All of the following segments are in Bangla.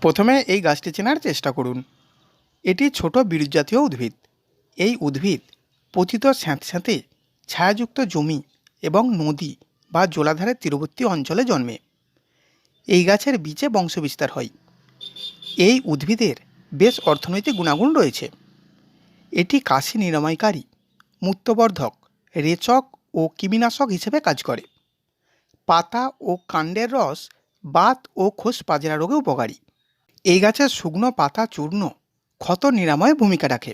প্রথমে এই গাছটি চেনার চেষ্টা করুন। এটি ছোট বিরুৎজাতীয় উদ্ভিদ। এই উদ্ভিদ পতিত স্যাঁতস্যাঁতে ছায়াযুক্ত জমি এবং নদী বা জলাধারের তীরবর্তী অঞ্চলে জন্মে। এই গাছের বীজে বংশবিস্তার হয়। এই উদ্ভিদের বেশ অর্থনৈতিক গুণাগুণ রয়েছে। এটি কাশি নিরাময়কারী, মূত্রবর্ধক, রেচক ও কৃমিনাশক হিসেবে কাজ করে। পাতা ও কাণ্ডের রস বাত ও খোসপাজরা রোগে উপকারী। এই গাছের শুকনো পাতা চূর্ণ ক্ষত নিরাময়ে ভূমিকা রাখে।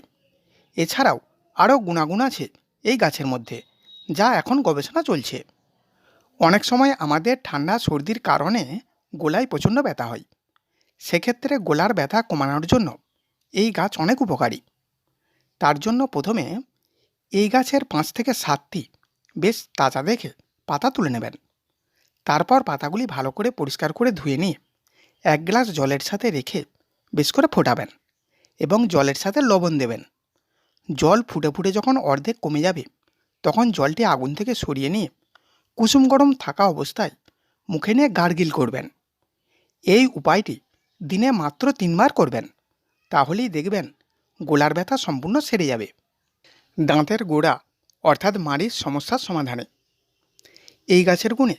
এছাড়াও আরও গুণাগুণ আছে এই গাছের মধ্যে, যা এখন গবেষণা চলছে। অনেক সময় আমাদের ঠান্ডা সর্দির কারণে গলায় প্রচণ্ড ব্যথা হয়। সেক্ষেত্রে গলার ব্যথা কমানোর জন্য এই গাছ অনেক উপকারী। তার জন্য প্রথমে এই গাছের 5 থেকে 7টি বেশ তাজা দেখে পাতা তুলে নেবেন। তারপর পাতাগুলি ভালো করে পরিষ্কার করে ধুয়ে নিয়ে 1 গ্লাস জলের সাথে রেখে বেশ করে ফোটাবেন এবং জলের সাথে লবণ দেবেন। জল ফুটে ফুটে যখন অর্ধেক কমে যাবে, তখন জলটি আগুন থেকে সরিয়ে নিয়ে কুসুম গরম থাকা অবস্থায় মুখে নিয়ে গার্গিল করবেন। এই উপায়টি দিনে মাত্র 3 বার করবেন। তাহলেই দেখবেন গলার ব্যথা সম্পূর্ণ সেরে যাবে। দাঁতের গোড়া অর্থাৎ মাড়ির সমস্যার সমাধানে এই গাছের গুণে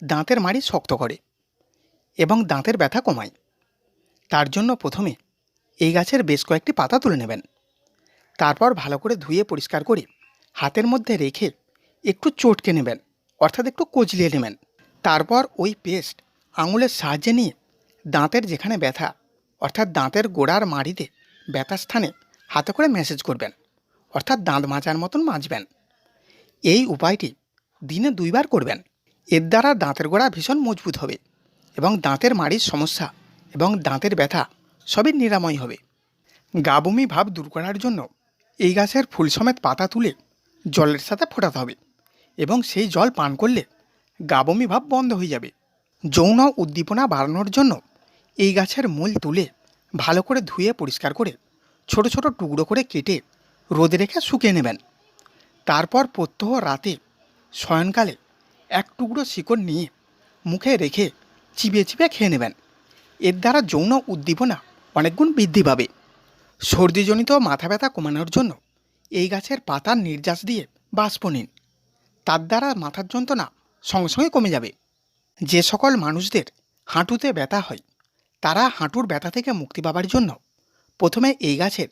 দাঁতের মাড়ি শক্ত করে এবং দাঁতের ব্যথা কমায়। তার জন্য প্রথমে এই গাছের বেশ কয়েকটি পাতা তুলে নেবেন। তারপর ভালো করে ধুয়ে পরিষ্কার করে হাতের মধ্যে রেখে একটু চটকে নেবেন, অর্থাৎ একটু কচলিয়ে নেবেন। তারপর ওই পেস্ট আঙুলের সাহায্যে নিয়ে দাঁতের যেখানে ব্যথা, অর্থাৎ দাঁতের গোড়ার মাড়িতে ব্যথা স্থানে হাতে করে ম্যাসেজ করবেন, অর্থাৎ দাঁত মাজার মতন মাজবেন। এই উপায়টি দিনে 2 বার করবেন। এর দ্বারা দাঁতের গোড়া ভীষণ মজবুত হবে এবং দাঁতের মাড়ির সমস্যা এবং দাঁতের ব্যথা সবই নিরাময় হবে। গা বমি ভাব দূর করার জন্য এই গাছের ফুল সমেত পাতা তুলে জলের সাথে ফোটাতে হবে এবং সেই জল পান করলে গা বমি ভাব বন্ধ হয়ে যাবে। যৌন উদ্দীপনা বাড়ানোর জন্য এই গাছের মূল তুলে ভালো করে ধুয়ে পরিষ্কার করে ছোট ছোট টুকরো করে কেটে রোদে রেখে শুকিয়ে নেবেন। তারপর প্রত্যহ রাতে শয়নকালে 1 টুকরো শিকড় নিয়ে মুখে রেখে চিবিয়ে চিবিয়ে খেয়ে নেবেন। এর দ্বারা যৌন উদ্দীপনা অনেক গুণ বৃদ্ধি পাবে। সর্দিজনিত মাথা ব্যথা কমানোর জন্য এই গাছের পাতার নির্যাস দিয়ে বাষ্প নিন। তার দ্বারা মাথার যন্ত্রণা সঙ্গে সঙ্গে কমে যাবে। যে সকল মানুষদের হাঁটুতে ব্যথা হয়, তারা হাঁটুর ব্যথা থেকে মুক্তি পাবার জন্য প্রথমে এই গাছের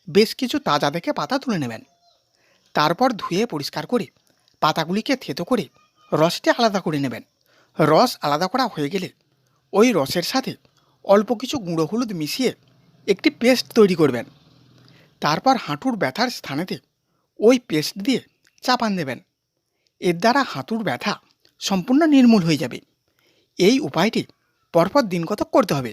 বেশ কিছু তাজা দেখে পাতা তুলে নেবেন। তারপর ধুয়ে পরিষ্কার করে পাতাগুলিকে থেতো করে রসটি আলাদা করে নেবেন। রস আলাদা করা হয়ে গেলে ওই রসের সাথে অল্প কিছু গুঁড়ো হলুদ মিশিয়ে একটি পেস্ট তৈরি করবেন। তারপর হাঁটুর ব্যথার স্থানেতে ওই পেস্ট দিয়ে চাপান দেবেন। এর দ্বারা হাঁটুর ব্যথা সম্পূর্ণ নির্মূল হয়ে যাবে। এই উপায়টি পরপর দিন কতক করতে হবে।